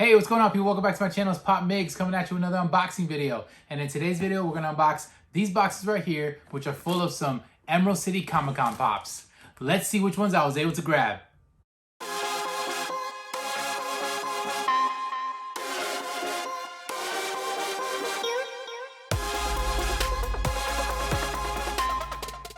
Hey, what's going on, people? Welcome back to my channel. It's Pop Migs coming at you with another unboxing video. And in today's video, we're gonna unbox these boxes right here, which are full of some Emerald City Comic-Con pops. Let's see which ones I was able to grab.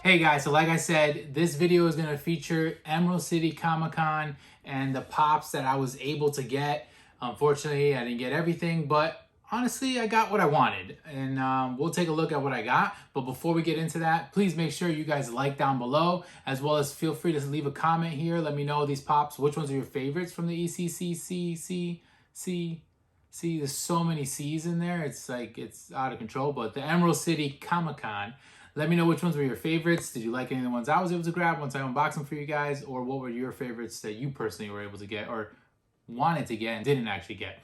Hey guys, so like I said, this video is gonna feature Emerald City Comic-Con and the pops that I was able to get. Unfortunately, I didn't get everything, but honestly, I got what I wanted. And we'll take a look at what I got. But before we get into that, please make sure you guys like down below, as well as feel free to leave a comment here. Let me know these pops, which ones are your favorites from the ECCC. There's so many C's in there. It's like, it's out of control. But the Emerald City Comic-Con. Let me know which ones were your favorites. Did you like any of the ones I was able to grab once I unboxed them for you guys? Or what were your favorites that you personally were able to get or wanted to get and didn't actually get?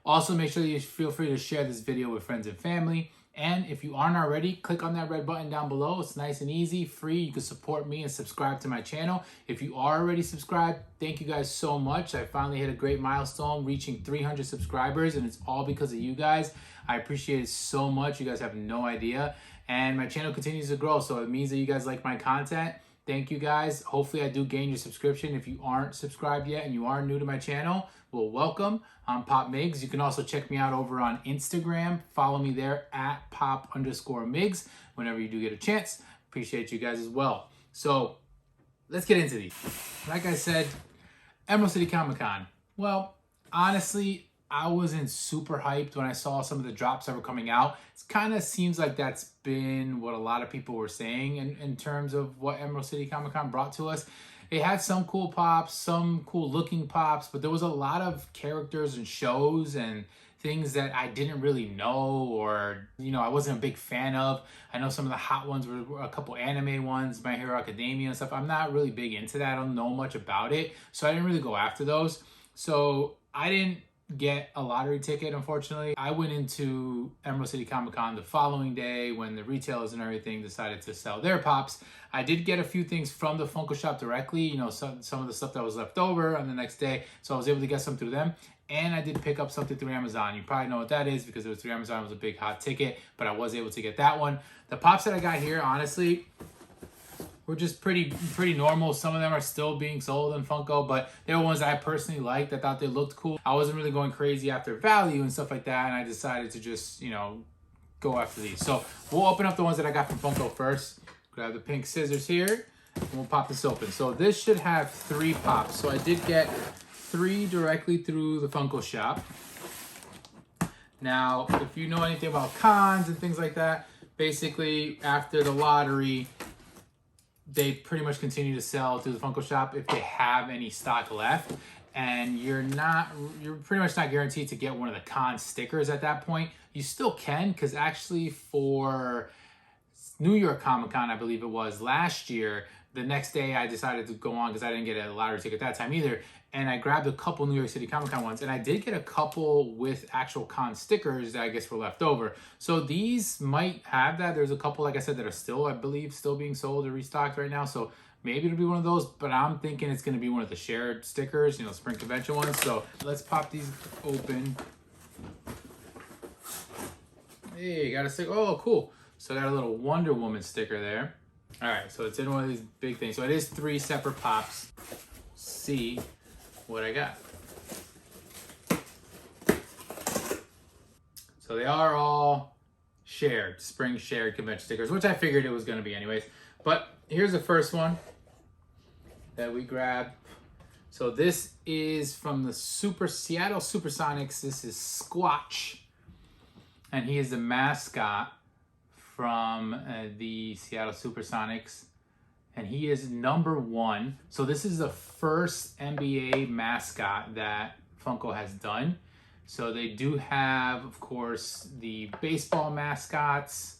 Also, make sure you feel free to share this video with friends and family. And if you aren't already, click on that red button down below. It's nice and easy, free. You can support me and subscribe to my channel. If you are already subscribed, thank you guys so much. I finally hit a great milestone, reaching 300 subscribers, and it's all because of you guys. I appreciate it so much. You guys have no idea. And my channel continues to grow, so it means that you guys like my content. Thank you guys. Hopefully I do gain your subscription. If you aren't subscribed yet and you are new to my channel, well, welcome. I'm Pop Migs. You can also check me out over on Instagram. Follow me there at pop_Migs whenever you do get a chance. Appreciate you guys as well. So let's get into these. Like I said, Emerald City Comic-Con. Well, honestly, I wasn't super hyped when I saw some of the drops that were coming out. It kind of seems like that's been what a lot of people were saying in terms of what Emerald City Comic-Con brought to us. It had some cool pops, some cool looking pops, but there was a lot of characters and shows and things that I didn't really know, or, you know, I wasn't a big fan of. I know some of the hot ones were a couple anime ones, My Hero Academia and stuff. I'm not really big into that. I don't know much about it, so I didn't really go after those. So I didn't get a lottery ticket, unfortunately. I went into Emerald City Comic-Con the following day when the retailers and everything decided to sell their pops. I did get a few things from the Funko shop directly, you know, some of the stuff that was left over on the next day, so I was able to get some through them. And I did pick up something through Amazon. You probably know what that is because it was through Amazon. It was a big hot ticket, but I was able to get that one. The pops that I got here, honestly, were just pretty normal. Some of them are still being sold in Funko, but they were ones that I personally liked. I thought they looked cool. I wasn't really going crazy after value and stuff like that, and I decided to just, you know, go after these. So we'll open up the ones that I got from Funko first. Grab the pink scissors here, and we'll pop this open. So this should have 3 pops. So I did get 3 directly through the Funko shop. Now, if you know anything about cons and things like that, basically after the lottery, they pretty much continue to sell through the Funko shop if they have any stock left. And you're pretty much not guaranteed to get one of the con stickers at that point. You still can, because actually for New York Comic-Con, I believe it was last year, the next day I decided to go on because I didn't get a lottery ticket that time either. And I grabbed a couple New York City Comic-Con ones, and I did get a couple with actual con stickers that I guess were left over. So these might have that. There's a couple, like I said, that are still, I believe, still being sold or restocked right now. So maybe it'll be one of those, but I'm thinking it's going to be one of the shared stickers, you know, Spring Convention ones. So let's pop these open. Hey, got a sticker. Oh, cool. So I got a little Wonder Woman sticker there. All right, so it's in one of these big things. So it is 3 separate pops. See what I got. So they are all shared, spring shared convention stickers, which I figured it was going to be anyways. But here's the first one that we grabbed. So this is from the Seattle Supersonics. This is Squatch, and he is the mascot from the Seattle Supersonics, and he is #1. So this is the first NBA mascot that Funko has done. So they do have, of course, the baseball mascots,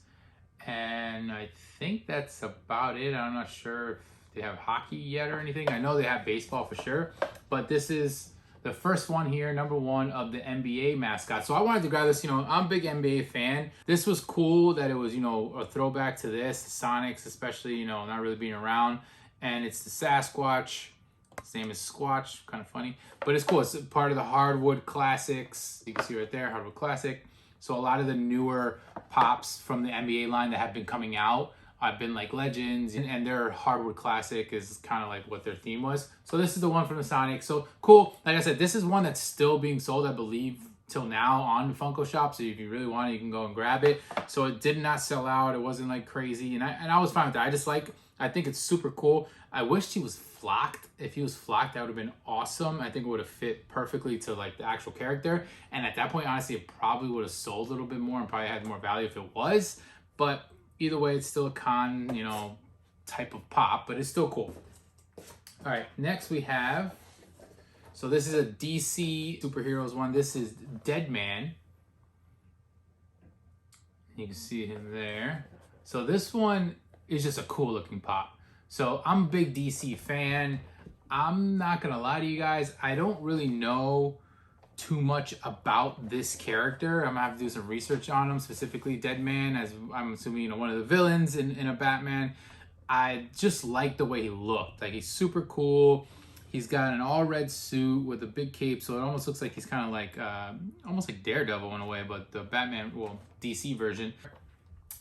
and I think that's about it. I'm not sure if they have hockey yet or anything. I know they have baseball for sure, but this is the first one here, #1 of the NBA mascot. So I wanted to grab this. You know, I'm a big NBA fan. This was cool that it was, you know, a throwback to this, the Sonics, especially, you know, not really being around. And it's the Sasquatch Same as Squatch, kind of funny. But it's cool. It's part of the Hardwood Classics. You can see right there, Hardwood Classic. So a lot of the newer pops from the NBA line that have been coming out have been like Legends, and their Hardwood Classic is kind of like what their theme was. So this is the one from the Sonic. So cool. Like I said, this is one that's still being sold, I believe, till now on the Funko shop. So if you really want it, you can go and grab it. So it did not sell out. It wasn't like crazy. And I was fine with that. I think it's super cool. I wished he was flocked. If he was flocked, that would have been awesome. I think it would have fit perfectly to like the actual character. And at that point, honestly, it probably would have sold a little bit more and probably had more value if it was. But either way, it's still a con, you know, type of pop, but it's still cool. All right, next we have, so this is a DC superheroes one. This is Deadman. You can see him there. So this one is just a cool looking pop. So I'm a big DC fan. I'm not gonna lie to you guys, I don't really know too much about this character. I'm gonna have to do some research on him, specifically Deadman, as I'm assuming, you know, one of the villains in a Batman. I just like the way he looked. Like, he's super cool. He's got an all red suit with a big cape, so it almost looks like he's kind of like almost like Daredevil in a way, but the Batman, well, DC version.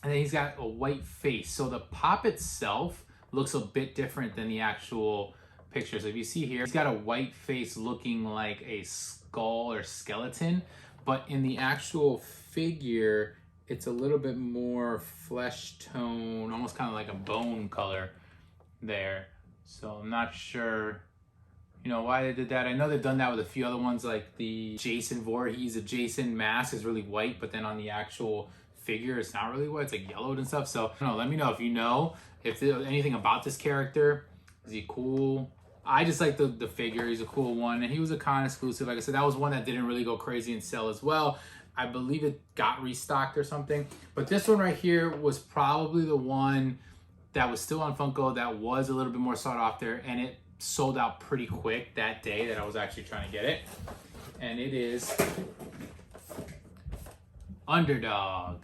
And then he's got a white face. So the pop itself looks a bit different than the actual picture. So if you see here, he's got a white face looking like a skull or skeleton, but in the actual figure, it's a little bit more flesh tone, almost kind of like a bone color there. So I'm not sure, you know, why they did that. I know they've done that with a few other ones, like the Jason Voorhees. The Jason mask is really white, but then on the actual figure, it's not really white. It's like yellowed and stuff. So I don't know, let me know if you know if there's anything about this character. Is he cool? I just like the figure. He's a cool one, and he was a con exclusive. Like I said, that was one that didn't really go crazy and sell as well. I believe it got restocked or something. But this one right here was probably the one that was still on Funko that was a little bit more sought after, and it sold out pretty quick that day that I was actually trying to get it. And it is Underdog.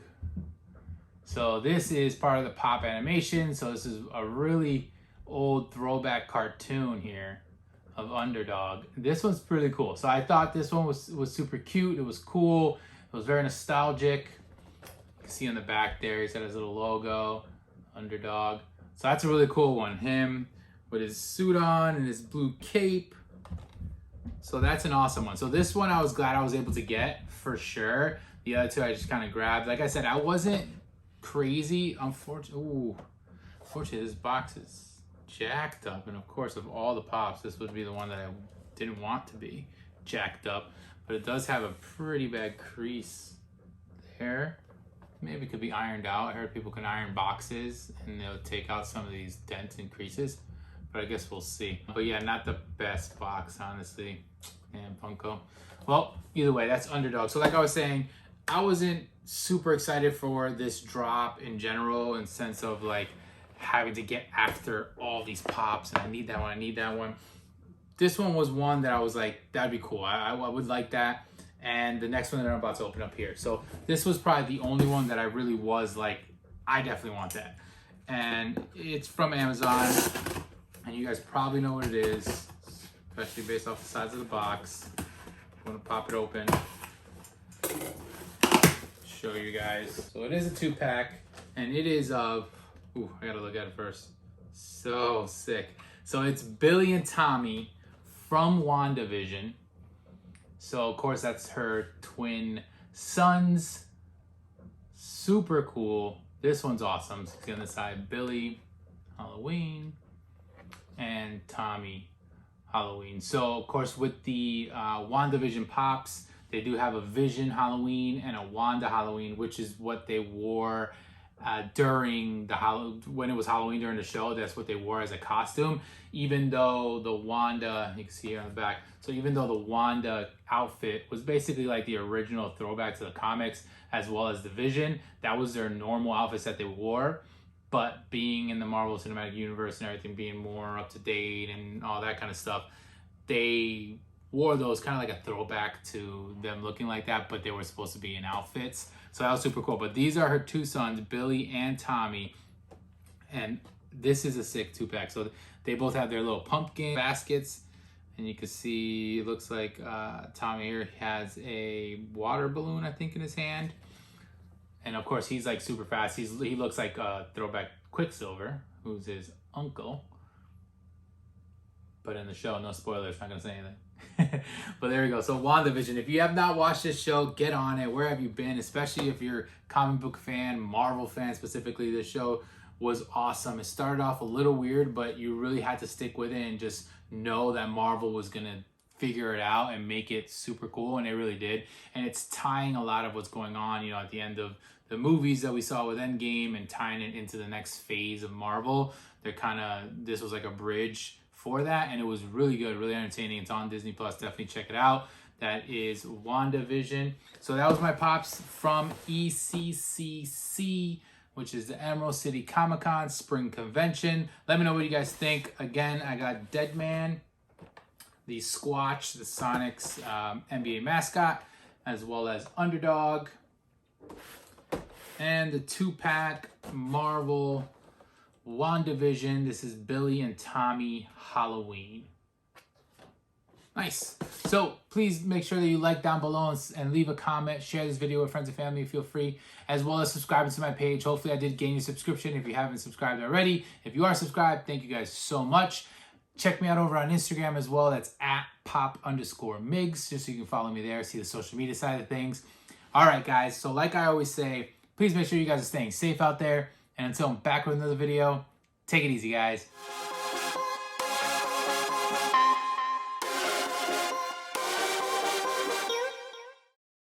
So this is part of the Pop animation. So this is a really old throwback cartoon here of Underdog. This one's pretty cool. So I thought this one was super cute. It was cool. It was very nostalgic. You can see on the back there, he's got his little logo, Underdog. So that's a really cool one. Him with his suit on and his blue cape. So that's an awesome one. So this one I was glad I was able to get for sure. The other two I just kind of grabbed. Like I said, I wasn't crazy. Unfortunately, this box is jacked up, and of course, of all the pops, this would be the one that I didn't want to be jacked up, but it does have a pretty bad crease there. Maybe it could be ironed out. I heard people can iron boxes and they'll take out some of these dents and creases, but I guess we'll see. But yeah, not the best box, honestly. And Funko. Well, either way, that's Underdog. So like I was saying, I wasn't super excited for this drop in general, in sense of like having to get after all these pops and I need that one, I need that one. This one was one that I was like, that'd be cool. I would like that. And the next one that I'm about to open up here. So this was probably the only one that I really was like, I definitely want that. And it's from Amazon, and you guys probably know what it is, especially based off the size of the box. I'm gonna pop it open, show you guys. So it is a 2-pack, and it is of, ooh, I gotta look at it first. So sick. So it's Billy and Tommy from WandaVision. So of course that's her twin sons. Super cool. This one's awesome. So on the side, Billy Halloween and Tommy Halloween. So of course with the WandaVision pops, they do have a Vision Halloween and a Wanda Halloween, which is what they wore during the when it was Halloween during the show. That's what they wore as a costume. Even though the Wanda, you can see here on the back, so even though the Wanda outfit was basically like the original throwback to the comics, as well as the Vision, that was their normal outfits that they wore. But being in the Marvel Cinematic Universe and everything being more up to date and all that kind of stuff, they wore those kind of like a throwback to them looking like that, but they were supposed to be in outfits. So that was super cool. But these are her two sons, Billy and Tommy. And this is a sick 2-pack. So They both have their little pumpkin baskets. And you can see, it looks like Tommy here has a water balloon, I think, in his hand. And of course, he's like super fast. He looks like throwback Quicksilver, who's his uncle. But in the show, no spoilers, not gonna say anything. But there we go. So WandaVision, if you have not watched this show, get on it. Where have you been? Especially if you're a comic book fan, Marvel fan specifically, this show was awesome. It started off a little weird, but you really had to stick with it and just know that Marvel was gonna figure it out and make it super cool, and it really did. And it's tying a lot of what's going on, you know, at the end of the movies that we saw with Endgame and tying it into the next phase of Marvel. This was like a bridge for that, and it was really good, really entertaining. It's on Disney Plus. Definitely check it out. That is WandaVision. So that was my pops from ECCC, which is the Emerald City Comic-Con Spring Convention. Let me know what you guys think. Again, I got Deadman, the Squatch, the Sonics NBA mascot, as well as Underdog, and the 2-pack Marvel WandaVision. This is Billy and Tommy Halloween. Nice. So please make sure that you like down below and leave a comment. Share this video with friends and family. Feel free, as well as subscribing to my page. Hopefully I did gain your subscription if you haven't subscribed already. If you are subscribed, thank you guys so much. Check me out over on Instagram as well. That's at @pop_migs, just so you can follow me there, see the social media side of things. All right, guys. So like I always say, please make sure you guys are staying safe out there. And until I'm back with another video, take it easy, guys.